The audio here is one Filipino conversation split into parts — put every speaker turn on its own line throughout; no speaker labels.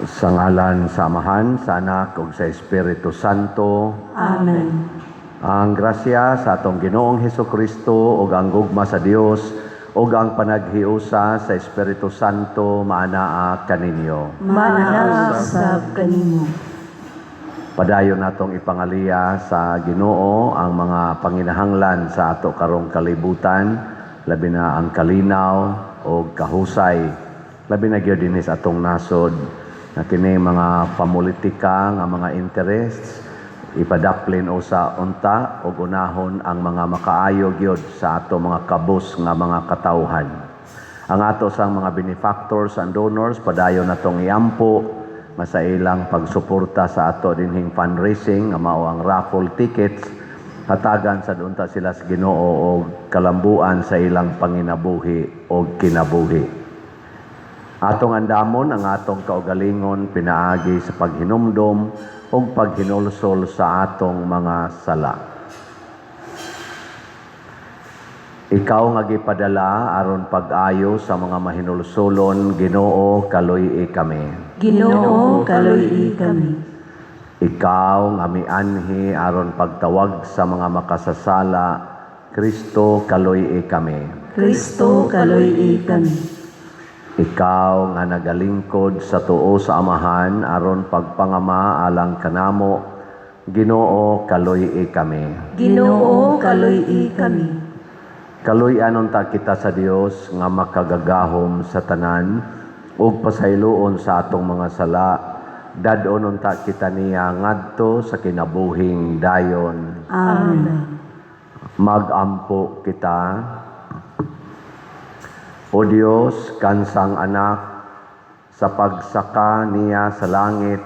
Sa ngalan sa Amahan, sa Anak, ug sa Espiritu Santo.
Amen.
Ang grasya sa atong Ginoong Hesukristo ug ang gugma sa Dios ug ang panaghiusa sa Espiritu Santo maanaa kaninyo.
Maanaa sa kanimo.
Padayon natong ipangaliya sa Ginoo ang mga panginahanglan sa ato karong kalibutan, labi na ang kalinaw o kahusay, labi na gyud dinhi sa atong nasod na kini mga pamulitika nga mga interests ipadaplin o sa unta o unahon ang mga makaayo gyud sa ato mga kabus nga mga katawhan. Ang ato sang mga benefactors and donors padayon natong iampo nga sa ilang pagsuporta sa ato dinhing fundraising nga mao ang raffle tickets, hatagan sa unta sila sa Ginoo og kalambuan sa ilang panginabuhi o kinabuhi. Atong andamon ang atong kaugalingon pinaagi sa paghinumdom o paghinulsol sa atong mga sala. Ikaw nga gipadala aron pag-ayo sa mga mahinulsolon, Ginoo kaluy kami.
Ginoo kaluy kami.
Ikaw nga mianhi aron pagtawag sa mga makasasala, Kristo kaluy kami.
Kristo kaluy kami.
Ikaw nga nagalingkod sa tuo sa Amahan aron pagpangama alang kanamo, Ginoo kaluy kami.
Ginoo kaluy kami.
Kaluy-anon ta kita sa Dios nga makagagahom sa tanan ug pasayloon sa atong mga sala. Dad-onon ta kita niya ngadto sa kinabuhing dayon.
Amen.
Magampo kita. O Diyos, kansang anak, sa pagsaka niya sa langit,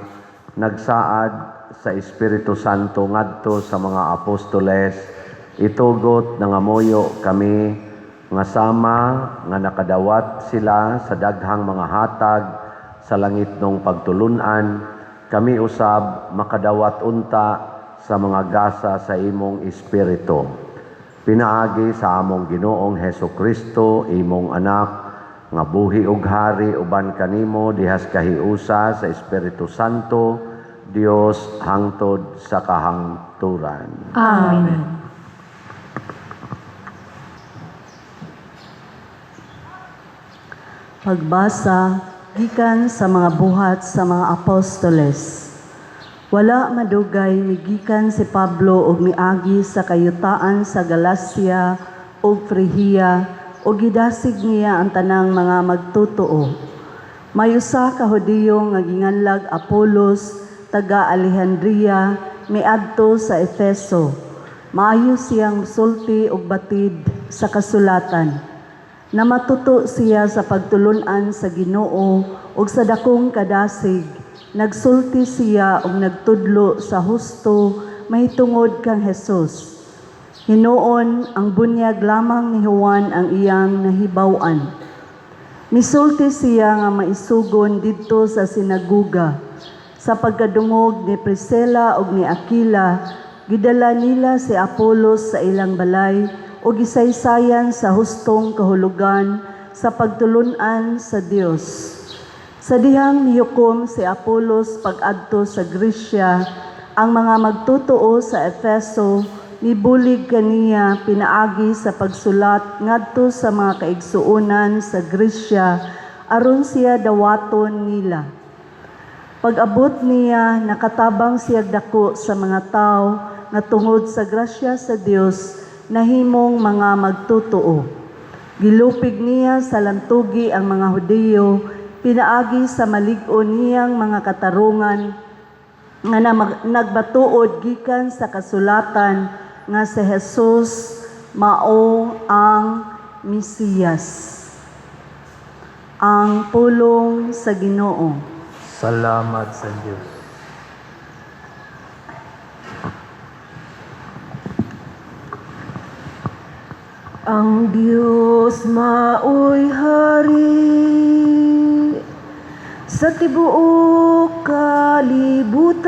nagsaad sa Espiritu Santo ngadto sa mga apostoles, itugot na ngamoyo kami, nga sama nga nakadawat sila sa daghang mga hatag sa langit nung pagtulunan, kami usab makadawat unta sa mga gasa sa imong Espiritu. Pinaagi sa among Ginoong Hesukristo, imong anak, nga buhi ug hari uban kanimo dihas kahiusa sa Espiritu Santo, Dios hangtod sa kahangturan.
Amen. Pagbasa gikan sa mga buhat sa mga apostoles. Wala madugay migikan si Pablo og miagi sa kayutaan sa Galacia ug Frigia ug gidasig niya ang tanang mga magtutuo. May usa ka Hudiyo nga ginganlag Apolos taga Alejandria miadto sa Efeso. Maayo siyang sulti og batid sa kasulatan. Namatuto siya sa pagtulunan sa Ginoo ug sa dakong kadasig. Nagsulti siya og nagtudlo sa husto mahitungod kang Hesus. Hinuon ang bunyag lamang ni Juan ang iyang nahibaw-an. Misulti siya nga maisugon didto sa sinaguga. Sa pagkadungog ni Priscilla ug ni Aquila, gidala nila si Apolos sa ilang balay ug gisaysayan sa hustong kahulugan sa pagtulunan sa Dios. Sa dihang nihukom si Apolos pag-adto sa Grisya, ang mga magtutuo sa Efeso nibulig kaniya pinaagi sa pagsulat ngadto sa mga kaigsuonan sa Grisya aron siya dawaton nila. Pag-abot niya, nakatabang siya dako sa mga tao nga tungod sa grasya sa Dios nahimong mga magtutuo. Gilupig niya sa lantugi ang mga Hudiyo, pinaagi sa malig-on niyang mga katarungan nga nagbatuod gikan sa kasulatan nga si Jesus mao ang Mesiyas. Ang pulong sa Ginoo.
Salamat sa Diyos.
Ang Diyos maoy hari sa tibuok kalibutan.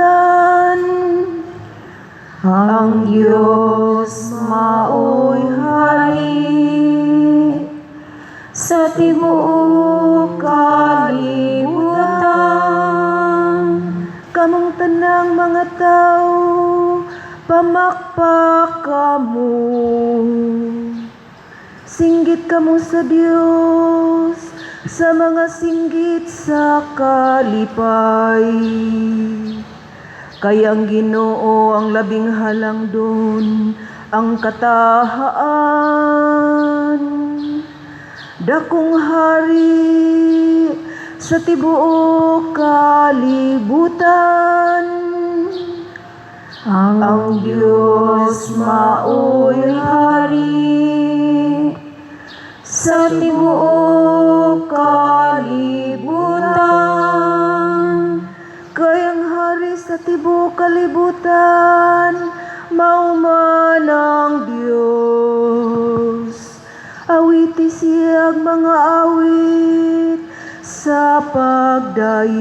Ang Diyos maoy hari sa tibuok kalibutan. pamakpak kamo. Singgit kamo sa Dios, sa mga singgit sa kalipay. Kayang Ginoo ang labing halang doon, ang katahaan. Dakong hari sa tibuok kalibutan. Ang Diyos mao'y hari sa tibuok kalibutan. Kayang hari sa tibuok kalibutan, mauman ang Diyos. Awiti siyang mga awit sa pagdaig.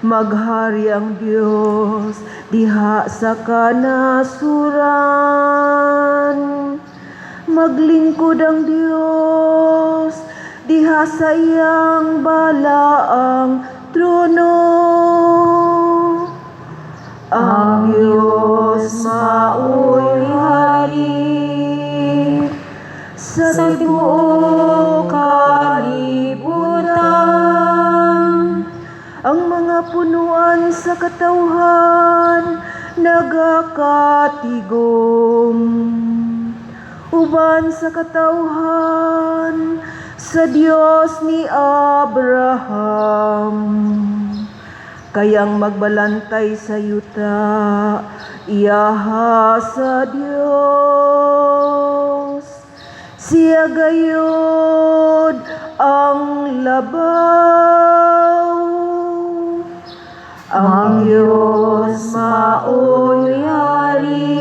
Maghari ang Diyos diha sa kanasuran. Maglingkod ang Diyos diha sa iyang balaang trono. Ang Diyos mao'y hari sa tibuok kalibutan. Ang mga punuan sa katawhan nagakatigom. Uban sa katawhan sa Diyos ni Abraham. Kayang magbalantay sa yuta, iyaha sa Diyos. Siya gayod ang labaw. Ang Diyos mao'y hari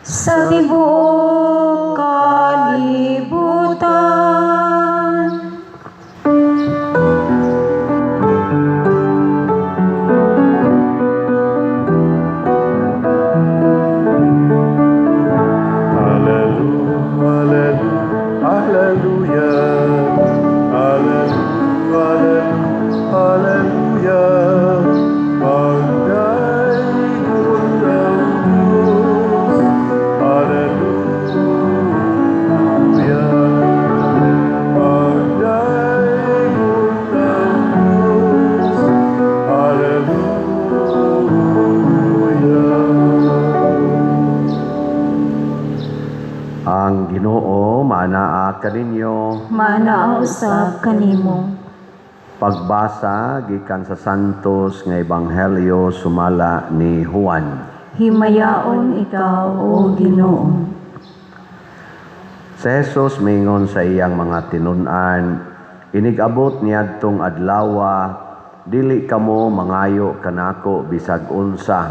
sa tibuok kalibutan.
Ang Ginoo maanaa kaninyo.
Maanaa usab kanimo.
Pagbasa gikan sa Santos nga Ebanghelyo sumala ni Juan.
Himayaon ikaw, O Ginoo.
Si Jesus mingon sa iyang mga tinun-an, inigabot niadtong adlawa, dili kamo mangayo kanako bisag unsa.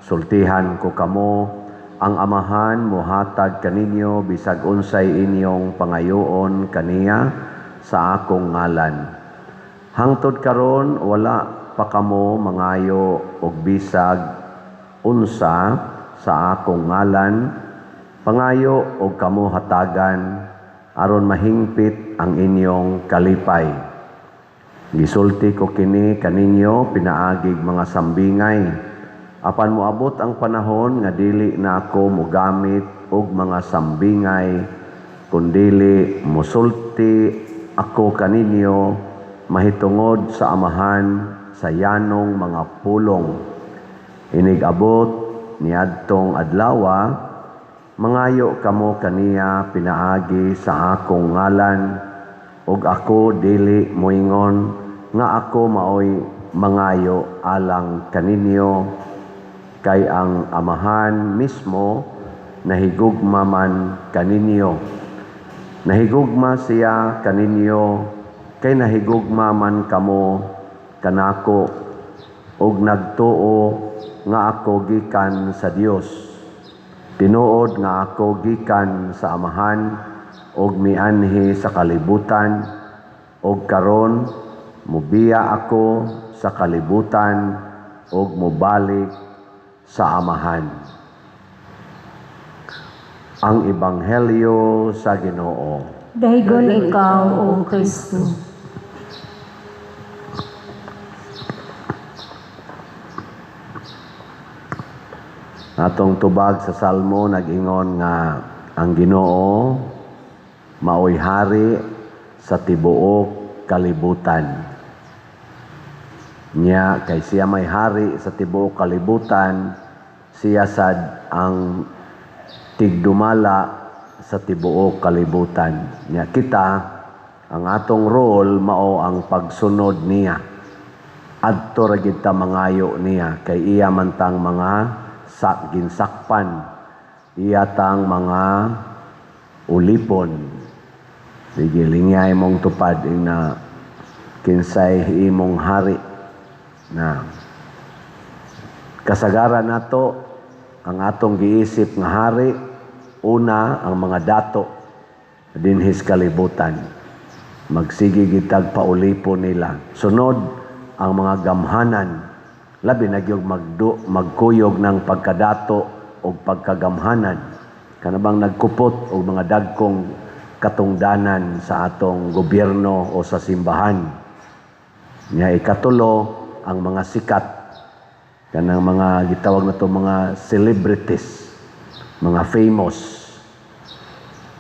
Sultihan ko kamo, ang amahan mohatag kaninyo bisag unsay inyong pangayoon kaniya sa akong ngalan. Hangtod karon wala pa kamo mangayo og bisag unsa sa akong ngalan, pangayo og kamo hatagan aron mahingpit ang inyong kalipay. Gisulti ko kini kaninyo pinaagig mga sambingay. Apan moabot ang panahon nga dili na ako mogamit og mga sambingay, kundili mosulti ako kaninyo mahitungod sa amahan sa yanong mga pulong. Inigabot niadtong adlawa, mangayo kamo kaniya pinaagi sa akong ngalan, ug ako dili moingon nga ako maoy mangayo alang kaninyo, kay ang amahan mismo nahigugma man kaninyo. Nahigugma siya kaninyo, kay nahigugma man kamo kanako, ug nagtuo nga ako gikan sa Dios. Tinuod nga ako gikan sa amahan, ug mianhi sa kalibutan, ug karon mubiya ako sa kalibutan, ug mubalik sa amahan. Ang Ebanghelyo sa Ginoo.
Dahigon ikaw, O Kristo.
Atong tubag sa Salmo nag-ingon nga ang Ginoo maoy hari sa tibuok kalibutan. Nya kay siya may hari sa tibuok kalibutan, siya sad ang tigdumala sa tibuok kalibutan. Nya kita ang atong role mao ang pagsunod niya. Adto ra gid ta mangayo niya kay iya man tang mga ginsakpan, iya tang mga ulipon. Sige, lingay mong tupad na kinsay imong hari na kasagaran nato ang atong giisip nga hari. Una, ang mga dato dinhis kalibutan. Magsige gitag paulipon nila. Sunod, ang mga gamhanan. Labi na gyud magkuyog ng pagkadato o pagkagamhanan. Kanabang nagkupot o mga dagkong katungdanan sa atong gobyerno o sa simbahan. Nya ikatulo, ang mga sikat. Kanang mga gitawag na to mga celebrities, mga famous.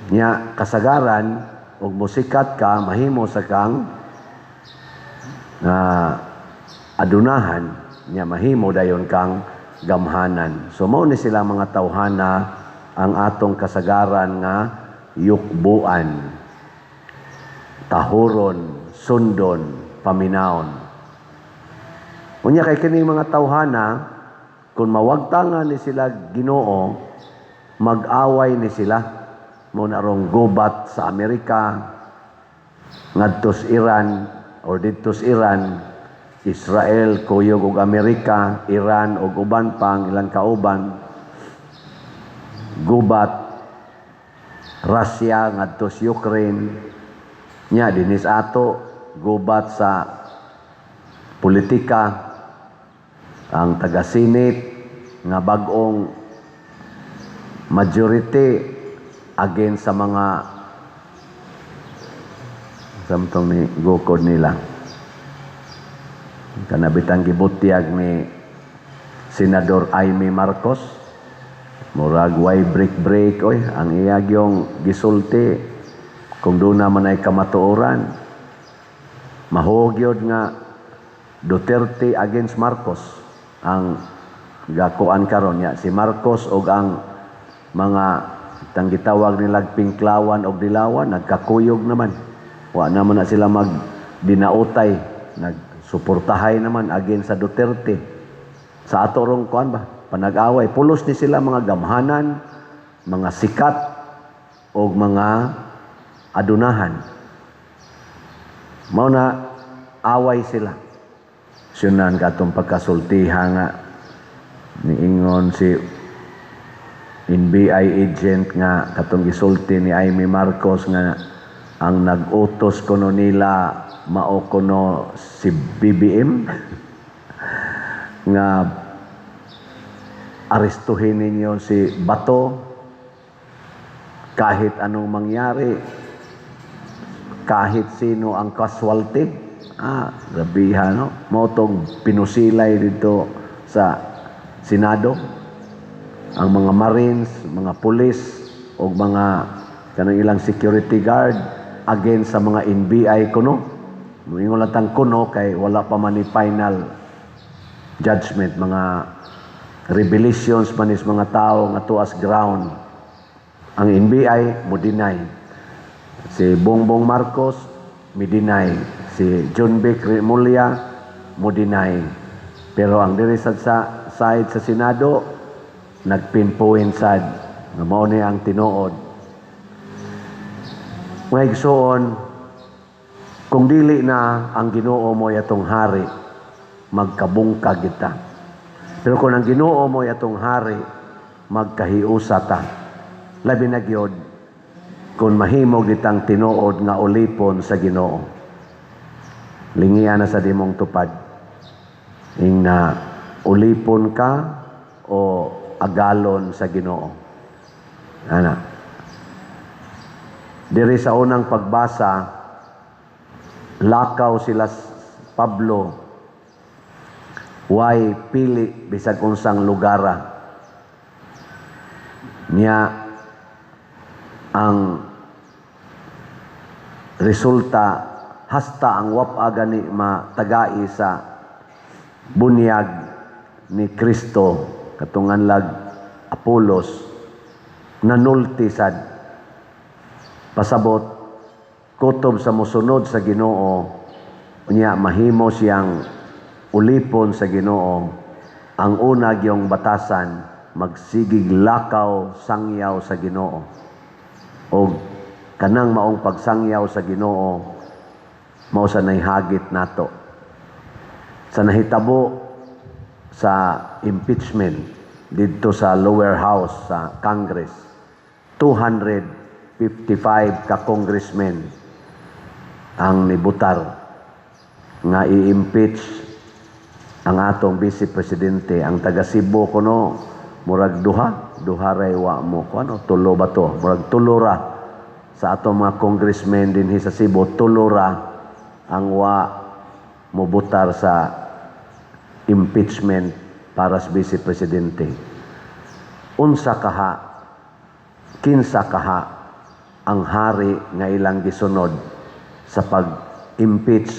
Nya kasagaran og musikat ka mahimo sa kang adunahan, nya mahimo dayon kang gamhanan. So mao ni sila mga tawhana ang atong kasagaran nga yukbuan, tahuron, sundon, paminaon. Unya kay kini mga tawhana kung mawagtangan ni sila Ginoo, mag-away ni sila. Muna rong gubat sa Amerika, ngadtos Iran, or didtos Iran, Israel, kuyog og Amerika, Iran, og uban pang ilang kauban, gubat, Russia, ngadtos Ukraine, nya dinis ato, gubat sa politika, ang taga-Senate, nga bag-ong majority against sa mga samtong ni gukod nila. Kanabitang gibutyag ni Senador Amy Marcos, murag way break oy ang iyagyong gisulti kung doon naman ay kamatuoran. Mahugyod nga Duterte against Marcos ang gakuan karon niya si Marcos og ang mga tang gitawag nilag Pinklawan og Dilawan nagkakuyog naman. Wa naman na sila mag dinautay, nagsuportahay naman against sa Duterte. Sa ato rong kuan ba panag-away pulos ni sila mga gamhanan, mga sikat og mga adunahan. Mao na away sila. Sunan katong pagkasultiha nga niingon si NBI agent nga katong gisulti ni Amy Marcos nga ang nag-utos kuno nila mao kuno si BBM nga arestuhin ninyo si Bato kahit anong mangyari, kahit sino ang casualty. Grabiha, no? Mao tong pinusilay dito sa Senado. Ang mga Marines, mga pulis, o mga kanang ilang security guard against sa mga NBI kuno. Moingon lang tang kuno kay wala pa man ni final judgment, mga revelations man is mga tao nga tuas ground. Ang NBI mo deny. Si Bongbong Marcos mi deny. Si John Vic Remulla mo deny. Pero ang diri sa side sa Senado nagpinpoint sad nga mao ni ang tinuod. Mga igsoon, kung dili na ang Ginoo mo yatong hari, magkabungkag kita. Pero kung ang Ginoo mo yatong hari, magkahiusa ta. Labi na gyud kung mahimo gitang tinuod nga ulipon sa Ginoo. Lingian na sa dimong tupad. Ing na ulipon ka o agalon sa Ginoo. Ana. Diri sa unang pagbasa, lakaw sila Pablo, way pili bisag unsang lugara. Niya ang resulta hasta ang wapa gani matagai sa bunyag ni Kristo katungan lag Apolos nanulti sad pasabot kutob sa mosunod sa Ginoo unya mahimo siyang ulipon sa Ginoo. Ang una gyung batasan magsigig lakaw sangyaw sa Ginoo. O kanang maong pagsangyaw sa Ginoo mao sa naihagit nato. Sa nahitabo sa impeachment didto sa lower house sa Congress, 255 ka congressmen ang nibutar nga i-impeach ang atong vice presidente. Ang taga Cebu kuno murag duha ray wa mo kuno tulo ba to, murag tulura sa atong mga congressmen dinhi sa Cebu, tulura ang wa mobutar sa impeachment para sa vice presidente. Unsa kaha, kinsa kaha ang hari nga ilang gisunod sa pag-impeach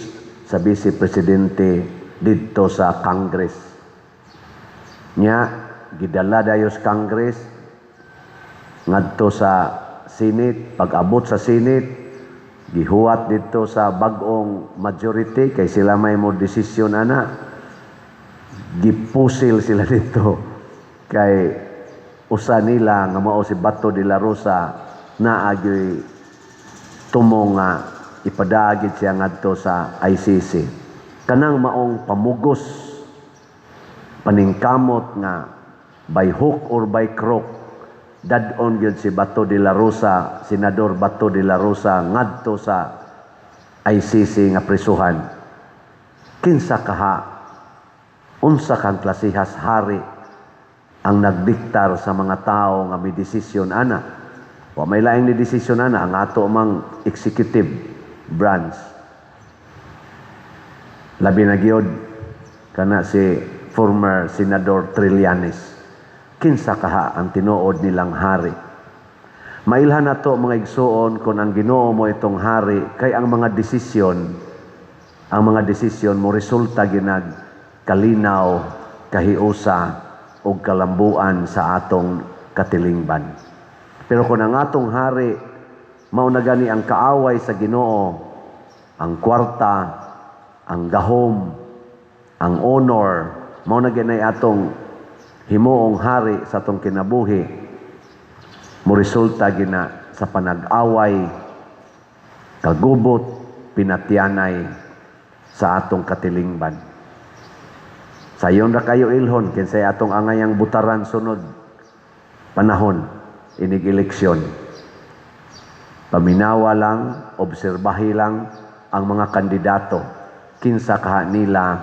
sa vice presidente didto sa Congress. Nya gidala dayo sa Congress ngadto sa Senate. Pag-abot sa Senate gihuwat dito sa bag-ong majority kay sila may mo desisyon ana. Gipusil sila dito kay usa nila nga mao si Bato de la Rosa na agyoy tumong nga ipadagit siya ngadto sa ICC. Kanang maong pamugos paningkamot nga by hook or by crook dadon gyud si Bato de la Rosa, Senador Bato de la Rosa ngadto sa ICC nga prisuhan. Kinsa kaha, unsa kang klasihas hari ang nagdiktar sa mga tao nga may desisyon ana. Wa may laing ni desisyon ana ang ato mang executive branch. Labi na gyud kana si former Senador Trillanes. Kinsa kaha ang tinuod nilang hari. Mailhan nato mga igsuon kung ang Ginoo mo itong hari kay ang mga desisyon mo resulta ginag kalinaw, kahiusa o kalambuan sa atong katilingban. Pero kung ang atong hari mao na gani ang kaaway sa Ginoo, ang kwarta, ang gahom, ang honor, mao na gani atong himuong hari sa atong kinabuhi, mo resulta gina sa panag-away, kagubot, pinatyanay sa atong katilingban. Sayon ra kayo ilhon kinsay atong angayang butaran sunod panahon inig eleksyon. Paminawa lang, obserbahi lang ang mga kandidato. Kinsa kaha nila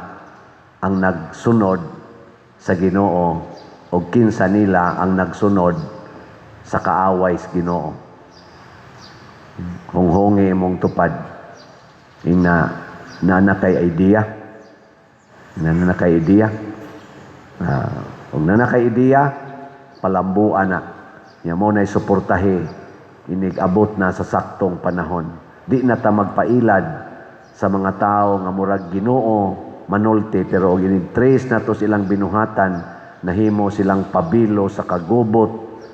ang nagsunod sa Ginoo o kinsa nila ang nagsunod sa kaaway sa Ginoo. Hunghongi mong tupad ina na kay idea. Nanakay ideya. Kung nanakay ideya, palambuan na. Nya mo na'y suportahe. Inig-abot na sa saktong panahon. Di na ta magpailad sa mga tao nga murag Ginoo manulti, pero inig-trace na to silang binuhatan, nahimo silang pabilo sa kagubot,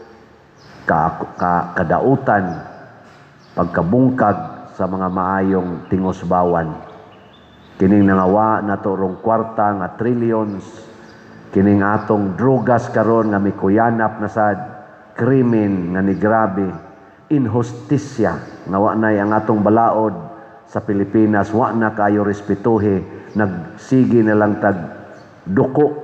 kadautan, pagkabungkag sa mga maayong tingosbawan. Kining nangawa na to rong kwarta nga trillions, kining atong drugas karon nga mikuyanap na sad, krimen nga ni grabe, inhustisya nga wa nay ang atong balaod sa Pilipinas, wa na kayo respetuhe, nagsigi na lang tag duko,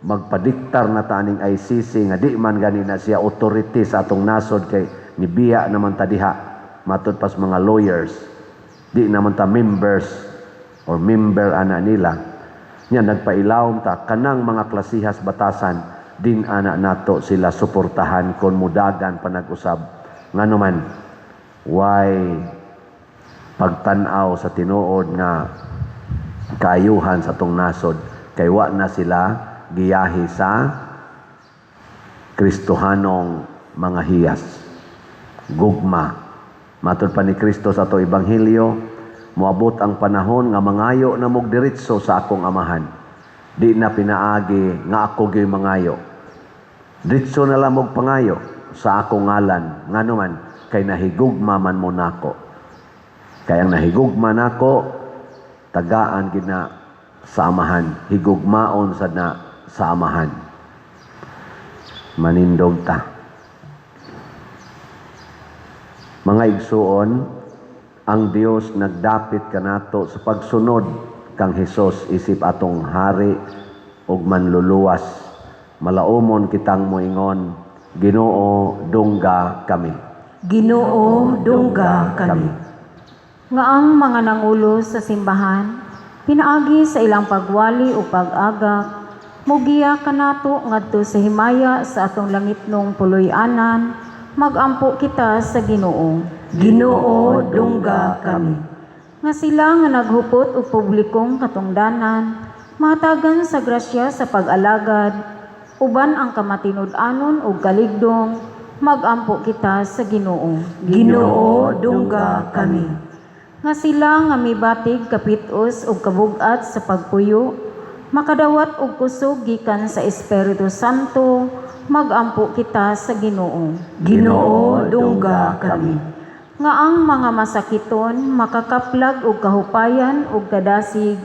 magpadiktar na taning ICC nga di man gani na siya authority sa atong nasod kay nibiya naman ta diha matud pas mga lawyers, di naman ta members or member ana nila. Nya nagpailawom ta kanang mga klasihas batasan din ana nato sila suportahan kon mudagan panag-usab nganuman why pagtan-aw sa tinuod nga kaayuhan sa tong nasod kay wa na sila giyahi sa Kristohanong mga hiyas. Gugma. Matod pa ni Kristo sa ato ebanghelyo, moabot ang panahon nga mangayo na mogdiretso sa akong amahan. Di na pinaagi nga ako gyud mangayo. Diretso na lang mog pangayo sa akong ngalan, nganuman kay nahigugma man mo nako. Kay ang nahigugma nako, tagaan gid na sa amahan, higugmaon sad na sa amahan. Manindog ta. Mga igsuon, ang Dios nagdapit kanato sa pagsunod kang Hesus isip atong hari ug manluluwas. Malaumon kitang moingon, Ginoo dungga kami.
Ginoo, dungga kami.
Nga ang mga nangulo sa simbahan, pinaagi sa ilang pagwali o pag-agak, mugiya kanato ngadto sa himaya sa atong langitnong puloy-anan, magampo kita sa Ginoo.
Ginoo, dungga kami.
Nga sila nga naghupot og publikong katungdanan, matagan sa grasya sa pag-alagad, uban ang kamatinud-anon ug kaligdong, magampo kita sa Ginoo.
Ginoo, dungga kami.
Nga sila nga mibatig kapitos ug kabugat sa pagpuyo, makadawat og kusog gikan sa Espiritu Santo, magampo kita sa Ginoo.
Ginoo, dungga kami.
Nga ang mga masakiton makakaplag og kahupayan ug kadasig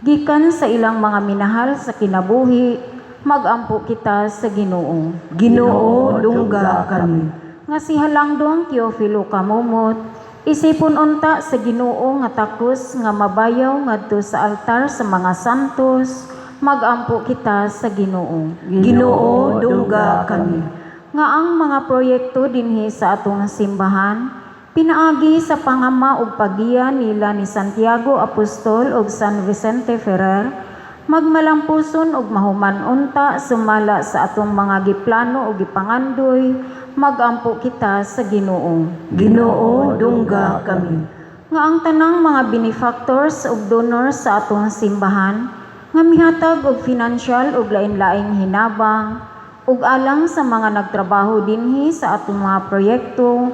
gikan sa ilang mga minahal sa kinabuhi, magampo kita sa Ginoo.
Ginoo, dungga kami.
Nga si Halangdong Teofilo Kamumot, isipon unta sa Ginoo nga takos nga mabayaw ngadto sa altar sa mga santos, magampo kita sa Ginoo.
Ginoo, dungga kami.
Nga ang mga proyekto dinhi sa atong simbahan, pinaagi sa pangama ug pagiya nila ni Santiago Apostol ug San Vicente Ferrer, magmalampuson ug mahuman unta sumala sa atong mga giplano ug gipangandoy, magampo kita sa Ginoo.
Ginoo, dungga kami.
Nga ang tanang mga benefactors ug donors sa atong simbahan, nga mihatag og financial ug lain-laing hinabang, ug alang sa mga nagtrabaho dinhi sa atong mga proyekto,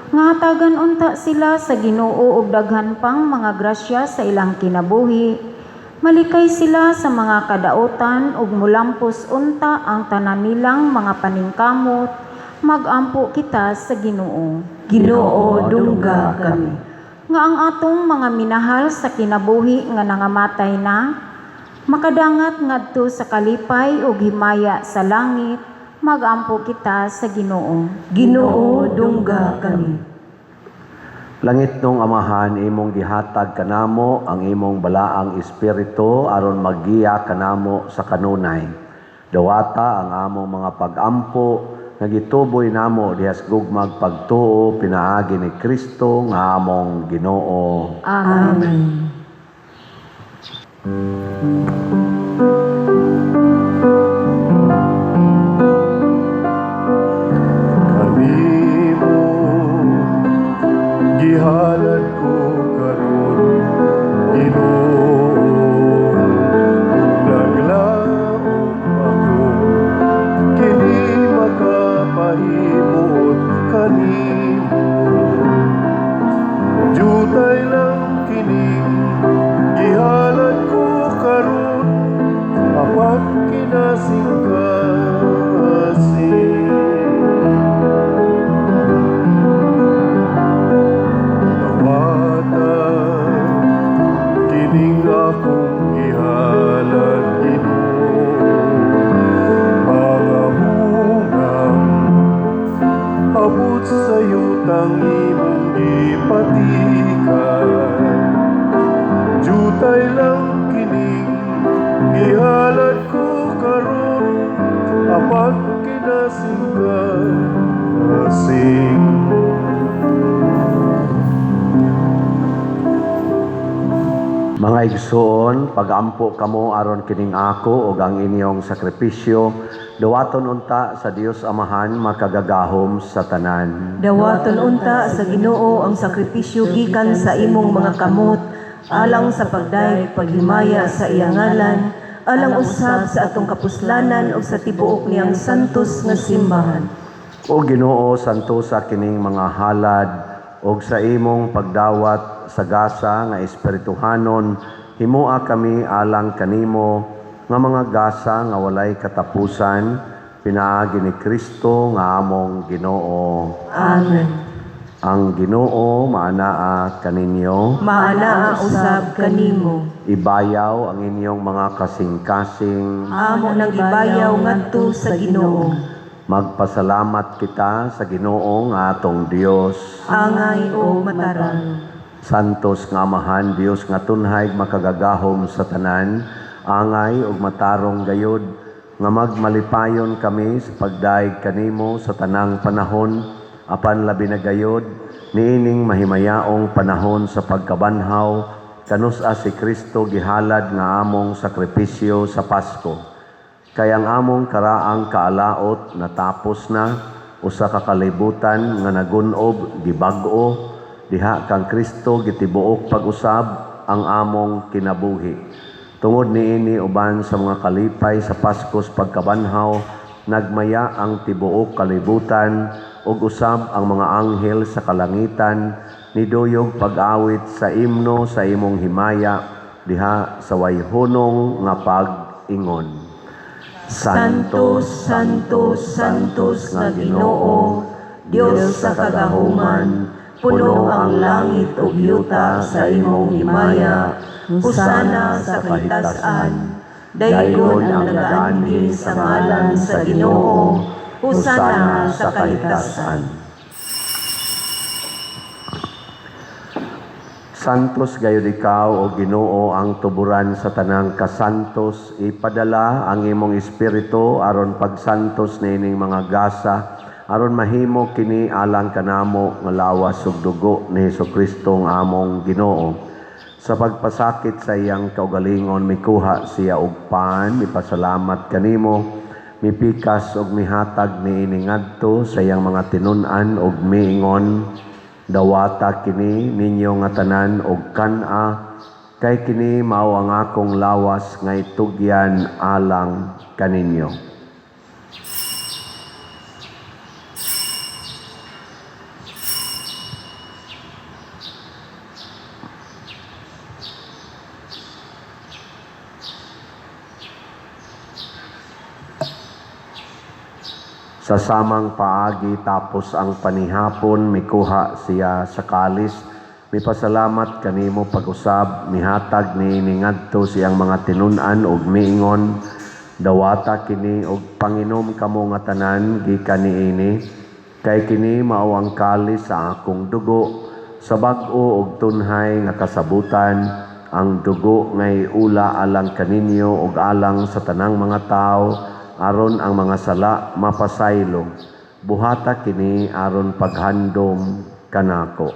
nga hatagan unta sila sa Ginoo ug daghan pang mga grasya sa ilang kinabuhi. Malikay sila sa mga kadaotan ug mulampos unta ang tanan nilang mga paningkamot, magampo kita sa Ginoo.
Ginoo, dungga kami.
Nga ang atong mga minahal sa kinabuhi nga nangamatay na, makadangat ngadto sa kalipay ug himaya sa langit, magampo kita sa Ginoo.
Ginoo, dungga kami.
Langit nung amahan, imong gihatag kanamo ang imong balaang espiritu aron maggiya kanamo sa kanunay. Dawata ang among mga pag-ampo nga gituboy namo dihas gugmag pagtuo pinaagi ni Kristo nga among Ginoo.
Amen.
Kanimo gihalad ko karon, Ginoo, naglaom ako, kini makapahimot kanimo. Jutay lang kining gihalad ko karon, apat kinasingkasing. Kining akong ihalad, Ginoo, mga bungang abot sa yutang imong gipatikan. Jutay lang kining gihalad ko karon, apat kinasingkasing.
Mga igsoon, pag-ampo kamo aron kining ako ug ang inyong sakripisyo, dawaton unta sa Dios Amahan makagagahom sa tanan.
Dawaton unta sa Ginoo ang sakripisyo gikan sa imong mga kamot, alang sa pagdayeg paghimaya sa iyang ngalan, alang usab sa atong kapuslanan ug sa tibuok niyang santos nga simbahan.
O Ginoo, santo sa kining mga halad og sa imong pagdawat sa gasa nga espirituhanon, himoa kami alang kanimo nga mga gasa nga walay katapusan, pinaagi ni Kristo nga among Ginoo.
Amen.
Ang Ginoo maanaa kaninyo,
Maanaa usab kanimo.
ibayaw ang inyong mga kasing-kasing,
Amo nang ibayaw ngadto sa Ginoo.
magpasalamat kita sa Ginoo nga atong Dios.
Angay o matarang.
Santos nga Amahan, Dios nga tunhay makagagahom sa tanan, angay ug matarong gayod, nga magmalipayon kami sa pagdaig kanimo sa tanang panahon, apan labi na gayod, niining mahimayaong panahon sa pagkabanhaw, kanus-a si Kristo gihalad nga among sakripisyo sa Pasko. Kay ang among karaang kaalaot natapos na, usa ka kalibutan nga nagunob gibag-o, diha kang Kristo gitibuok pag-usab ang among kinabuhi. Tungod niini uban sa mga kalipay sa Paskos pagkabanhaw, nagmaya ang tibuok kalibutan ug usab ang mga anghel sa kalangitan niduyog pag-awit sa imno sa imong himaya diha sa wayhunong nga pag-ingon.
Santos, Santos, Santos nga Ginoo, Dios sa kagahuman, puno ang langit ug yuta sa imong himaya, husana sa kahitasan, daygon ang nagaanhi sa ngalan sa Ginoo, husana sa kahitasan.
Santos gayud ikaw o Ginoo ang tuburan sa tanang kasantos, ipadala ang imong espiritu aron pagsantos niining mga gasa, aron mahimo kini alang kanamo nga lawas ug dugo ni Hesukristo nga among Ginoo. Sa pagpasakit sa iyang kaugalingon mikuha siya og pan, mipasalamat kanimo, mipikas og mihatag niini ngadto sa iyang mga tinun-an ug miingon, dawata kini ninyo nga tanan og kan-a, kay kini mao ang akong lawas nga itugyan alang kaninyo. Sa samang paagi tapos ang panihapon, mikuha siya sa kalis, mipasalamat kanimo pag-usab, mihatag niini ngadto siyang mga tinun-an ug miingon, dawata kini og panginom kamo nga tanan gikan niini, kay kini mao ang kalis sa akong dugo, sa bag-o ug tunhay nga kasabutan, ang dugo ngay ula alang kaninyo ug alang sa tanang mga tao, aron ang mga sala mapasaylo, buhata kini aron paghandom kanako.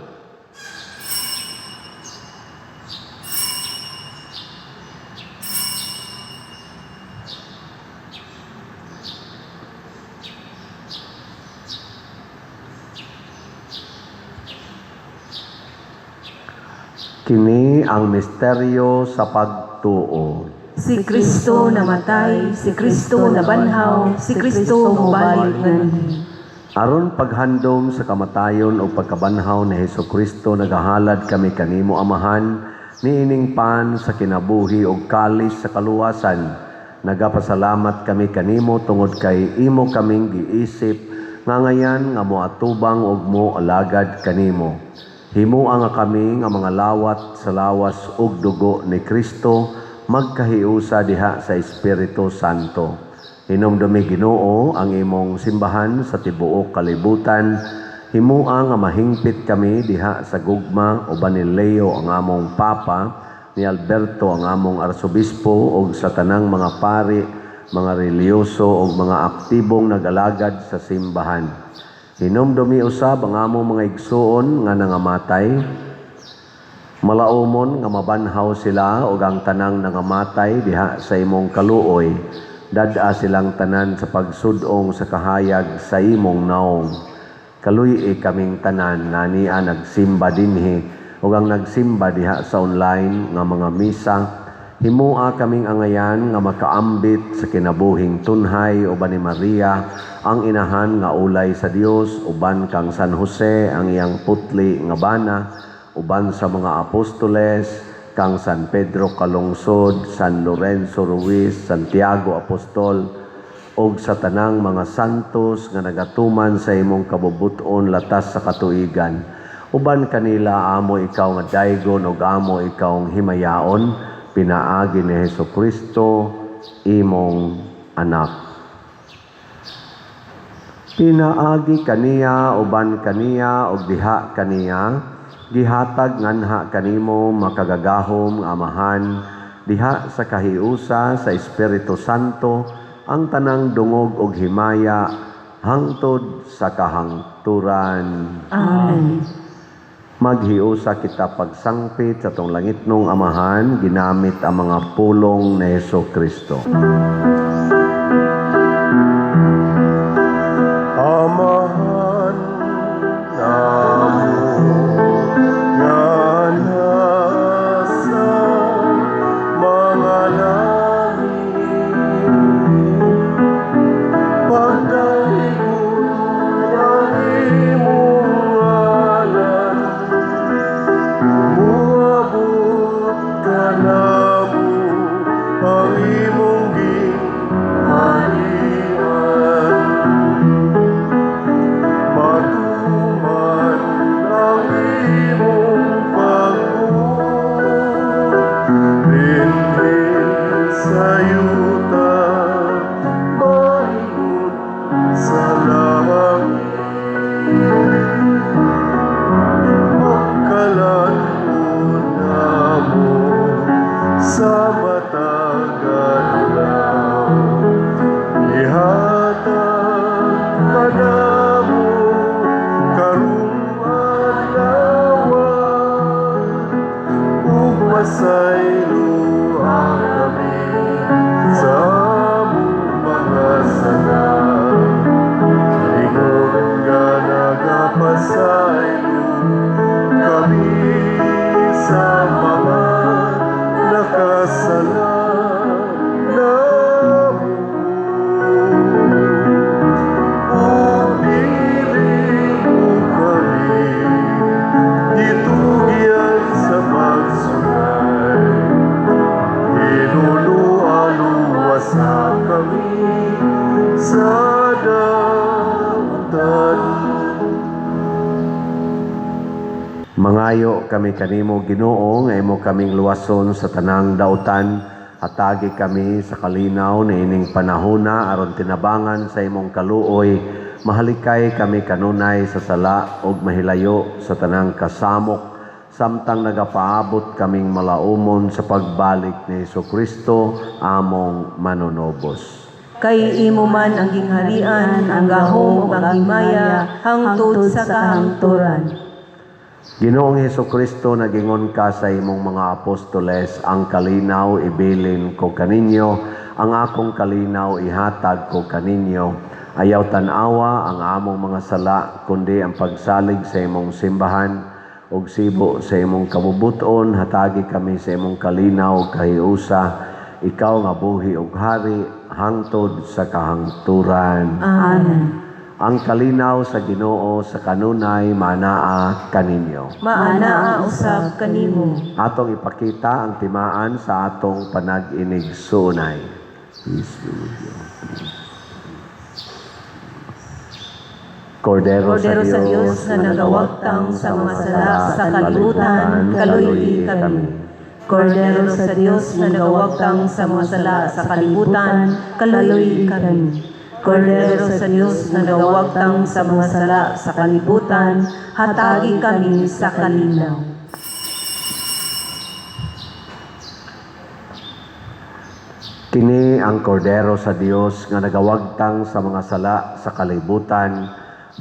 Kini ang misteryo sa pagtuo.
Si Kristo namatay, si Kristo nabanhaw, si Kristo mubalik nganhi.
Aron paghandom sa kamatayon o pagkabanhaw ni Hesukristo, nagahalad kami kanimo Amahan, niining pan sa kinabuhi o kalis sa kaluwasan. Nagapasalamat kami kanimo tungod kay imo kaming giisip, nga ngayan nga moatubang og mo alagad kanimo. Himuang nga kami nga mga lawat sa lawas ug dugo ni Kristo, magkahiusa diha sa Espiritu Santo. Hinumdumi Ginoo ang imong simbahan sa tibuok kalibutan, himua nga mahingpit kami diha sa gugma uban ni Leo ang among Papa, ni Alberto ang among Arsobispo ug sa tanang mga pari, mga reliyoso ug mga aktibong nag-alagad sa simbahan. Hinumdumi usab ang among mga igsuon nga nangamatay, malaumon nga mabanhaw sila ug ang tanang nangamatay diha sa imong kaluoy, dad-a silang tanan sa pagsudong sa kahayag sa imong naong. Kaluy kaming tanan nania nagsimba dinhi ug ang nagsimba diha sa online nga mga misa, Himua kaming angayan nga makaambit sa kinabuhing tunhay uban ni Maria, ang inahan nga ulay sa Dios, uban kang San Jose, ang iyang putli nga bana, uban sa mga apostoles, kang San Pedro Calungsod, San Lorenzo Ruiz, Santiago Apostol, og sa tanang mga santos nga nagatuman sa imong kabubuton latas sa katuigan. Uban kanila amo ikaw nga daygon ug amo ikaw ang himayaon, pinaagi ni Hesukristo, imong anak. Pinaagi kaniya, uban kaniya, ug diha kaniya, gihatag nganha kanimo makagagahom nga amahan, diha sa kahiusa sa Espiritu Santo, ang tanang dungog ug himaya, hangtod sa kahangturan.
Amen.
Maghiusa kita pagsangpit sa tong langitnong amahan, ginamit ang mga pulong ni Hesukristo.
Amahan namo nga nasa mga langit, pagdaigod ang imong ngalan, muabot ka namo ang imong gingharian. Matuman ang imong pagbuot, dinhin sa yuta, mahigot sa langit. Pagkalanod namo sa matag adlaw, ihatag ka namo karong adlawan, ug masaylo ang gabi sa among mga sala. Ingon nga nagapasaylo kami sa mga nakasalanan namo. Ug dili mo kami gitugyan sa pagsulay, hinulualuwasa kami sa damutan.
Mangayo kami kanimo Ginoo nga imo kaming luwason sa tanang dautan, hatagi kami sa kalinaw ni ining panahona aron tinabangan sa imong kaluoy, mahalikay kami kanunay sa sala ug mahilayo sa tanang kasamok, samtang nagapaabot kaming malaumon sa pagbalik ni Hesukristo among manunobos.
Kay imo man ang gingharian, ang gahom ug ang himaya, hangtod sa kahangturan.
Ginoong Hesukristo, nagingon ka sa imong mga apostoles, ang kalinaw ibilin ko kaninyo, ang akong kalinaw ihatag ko kaninyo. Ayaw tanawa ang among mga sala, kundi ang pagsalig sa imong simbahan, ug sibo sa imong kabubuton, hatagi kami sa imong kalinaw kahiusa, ikaw nga buhi ug hari, hangtod sa kahangturan.
Amen.
Ang kalinaw sa Ginoo sa kanunay manaa kaninyo.
Maanaa usab kanimo.
Atong ipakita ang timaan sa atong panag-inigsunay. Peace be with you. Kordero
Kordero sa Dios na nagawagtang sa mga sala sa kalibutan, kaluy kami. Kordero sa Dios na nagawagtang sa mga sala sa kalibutan, kaluy kami. Kordero sa Dios na nagawagtang sa mga sala sa kalibutan, hatagi kami sa kalinaw.
Kini ang kordero sa Dios nga nagawagtang sa mga sala sa kalibutan,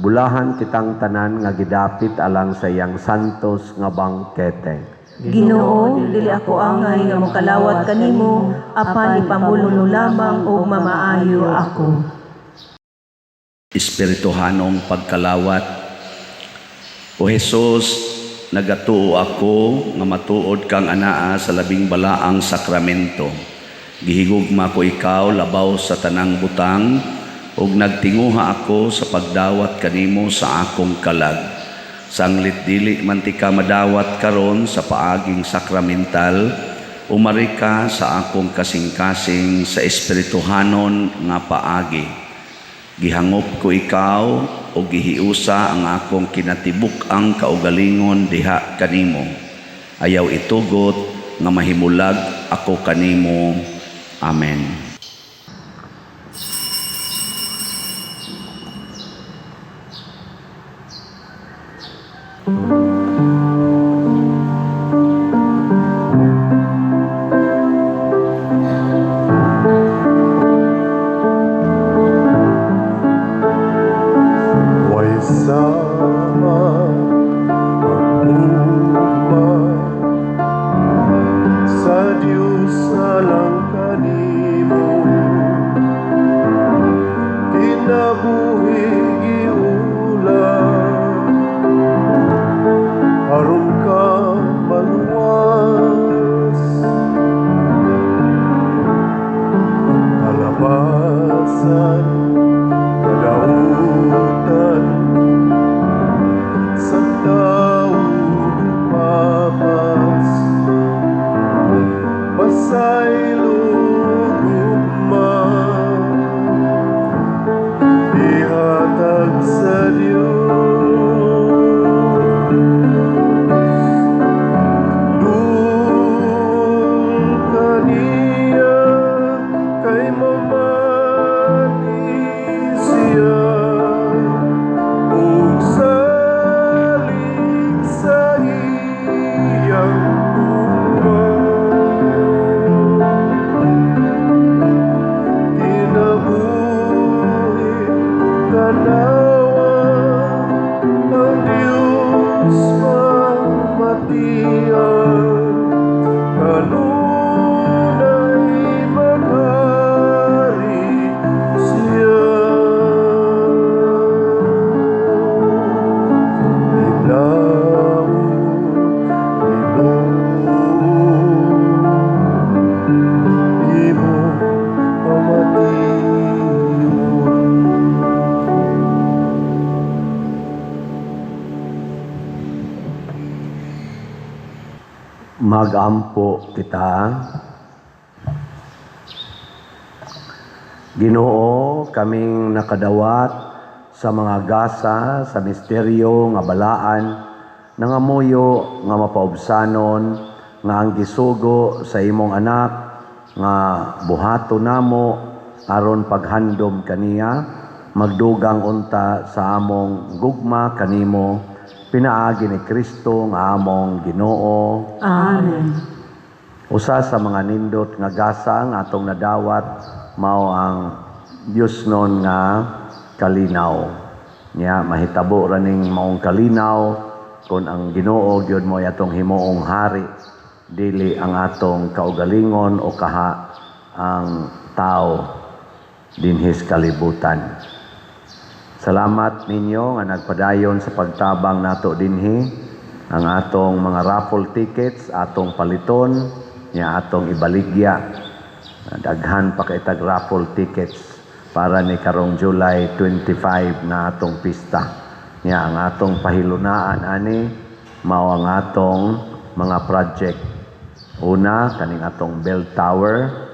bulahan kitang tanan nga gidapit alang sa iyang santos nga bangkete.
Ginoo, dili ako angay nga mokalawat kanimo, apan ipamulong lamang o mamaayo ako.
espirituhanong pagkalawat. O Jesus, nagatuo ako nga matuod kang anaa sa labing balaang sakramento. Gihigugma ko ikaw labaw sa tanang butang ug nagtinguha ako sa pagdawat kanimo sa akong kalag. Sanglit dili man ti ka madawat karon sa paaging sakramental, umari ka sa akong kasing-kasing sa espirituhanon nga paagi. Gihangop ko ikaw o gihiusa ang akong kinatibuk-ang kaugalingon diha kanimo. Ayaw itugot nga mahimulag ako kanimo. Amen.
Way sama pag-ugma sa Diyos alang kanimo, kinabuhi giulang aron ka maluwas, kalabasan kadautan sa daud papas, basay lugma ihatag sa Diyos. Dul kaniya kay mamati siya, ug salig sa iyang kinabuhi tanawa ang Diyos pamatian, kanunay maghari siya. Imo pamatiyon.
Magampo kita. Ginoo, kaming nakadawat sa mga gasa sa misteryo nga balaan, nangamuyo nga mapaubsanon nga ang gisugo sa imong anak nga buhato namo aron paghandom kaniya, magdugang unta sa among gugma kanimo, pinaagi ni Kristo nga among Ginoo.
Amen.
Usa sa mga nindot nga gasa nga atong nadawat mao ang Dios non nga kalinaw. Nya mahitabo ra ning maong kalinaw kung ang Ginoo gyud mo atong himuong hari, dili ang atong kaugalingon o kaha ang tao dinhis kalibutan. Salamat ninyo nga nagpadayon sa pagtabang nato dinhi. Ang atong mga raffle tickets atong paliton, nya atong ibaligya. Daghan pa kay tag raffle tickets para ni karong July 25 na atong pista. Nya ang atong pahilunaan ani mao ang atong mga project. Una, kaning atong bell tower.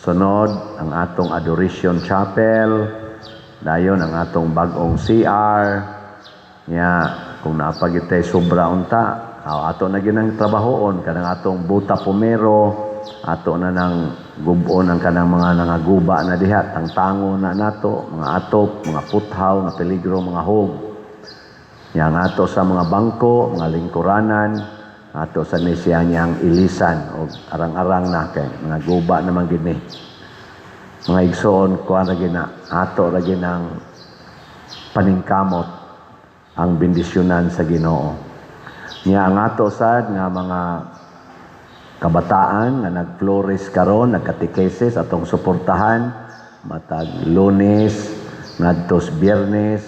Sunod, ang atong adoration chapel. Dayon ang atong bag-ong CR. Nya kung napagitay sobra unta, ato na ginang trabahoon kanang atong buta pomero, ato na nang gubon ang kanang mga nangaguba na diha, tangtango na nato, mga atop, mga puthaw, mga peligro, mga hog. Yang ato sa mga bangko, mga lingkuranan, ato sa nisiyanyang ilisan o arang-arang na kay mga guba naman gini. Mga igsoon kuan ra gina, ato ra ginang paningkamot ang bendisyonan sa Ginoo. Nya ang ato sad nga mga kabataan nga nag-flourish karon, nagkatekesis atong suportahan matag Lunes ngadto Biyernes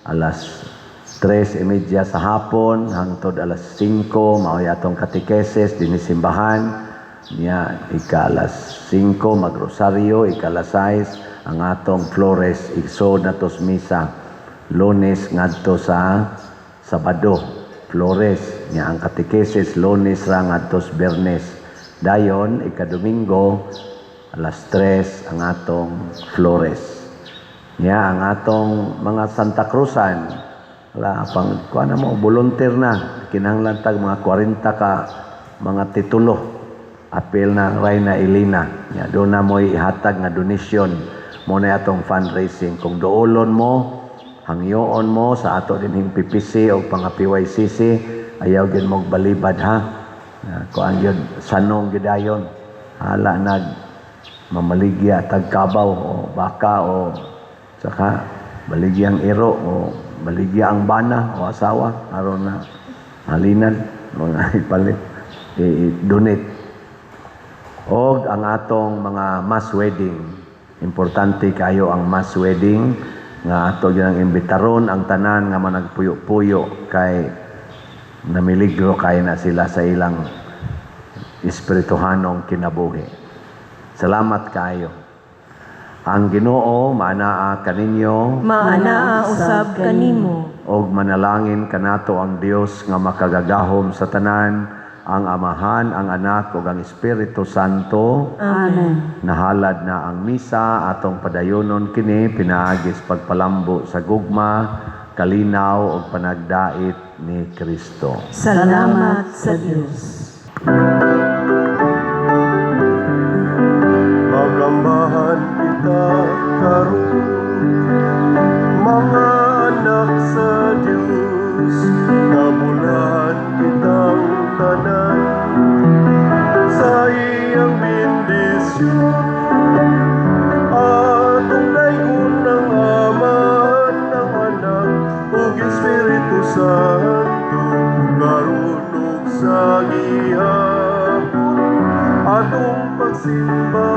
alas 3:30 sa hapon hangtod alas 5 mao'y atong katekesis dinhi simbahan. Niya ika-alas 5 magrosaryo, ika-alas 6 ang atong Flores igsod natos misa. Lunes ngadto sa Sabado, Flores niya ang katekesis Lunes ra ngadto sa Biyernes. Dayon ika-Domingo alas 3 ang atong Flores. Niya ang atong mga Santa Cruzan wala pang kuha na mo, volunteer na. Kinahanglan tag mga 40 ka mga titulo. Apil na Reyna Elena. Ya, doon na mo ihatag nga donasyon. Muna atong fundraising. Kung doolon mo, hangyoon mo sa ato din PPC o pang PYCC, ayaw din mo balibad ha. Kuan yun, sanong gidayon. Hala nag mamaligya tag kabaw o baka o saka baligyang iro o baligya ang bana o asawa aron na halinan mga ipalit i-donate og ang atong mga mass wedding importante kayo ang mass wedding nga ato gyud imbitaron ang tanan nga managpuyo-puyo kay namiligro kay na sila sa ilang espirituhanong kinabuhi. Salamat kayo. Ang Ginoo maanaa kaninyo
Maanaa usab kanimo.
og manalangin kanato ang Dios nga makagagahom sa tanan, ang Amahan, ang Anak ug ang Espiritu Santo.
Amen.
Nahalad na ang misa atong padayonon kini pinaagis pagpalambo sa gugma, kalinaw ug panagdait ni Kristo.
Salamat sa Dios.
Maglambahan kita karon, mga anak sa Diyos, nabulahan kitang tanan sa iyang bendisyon. Atong daygon ng Amahan, ng Anak, ug Espiritu Santo, karon ug sa gihapon, atong pagsimba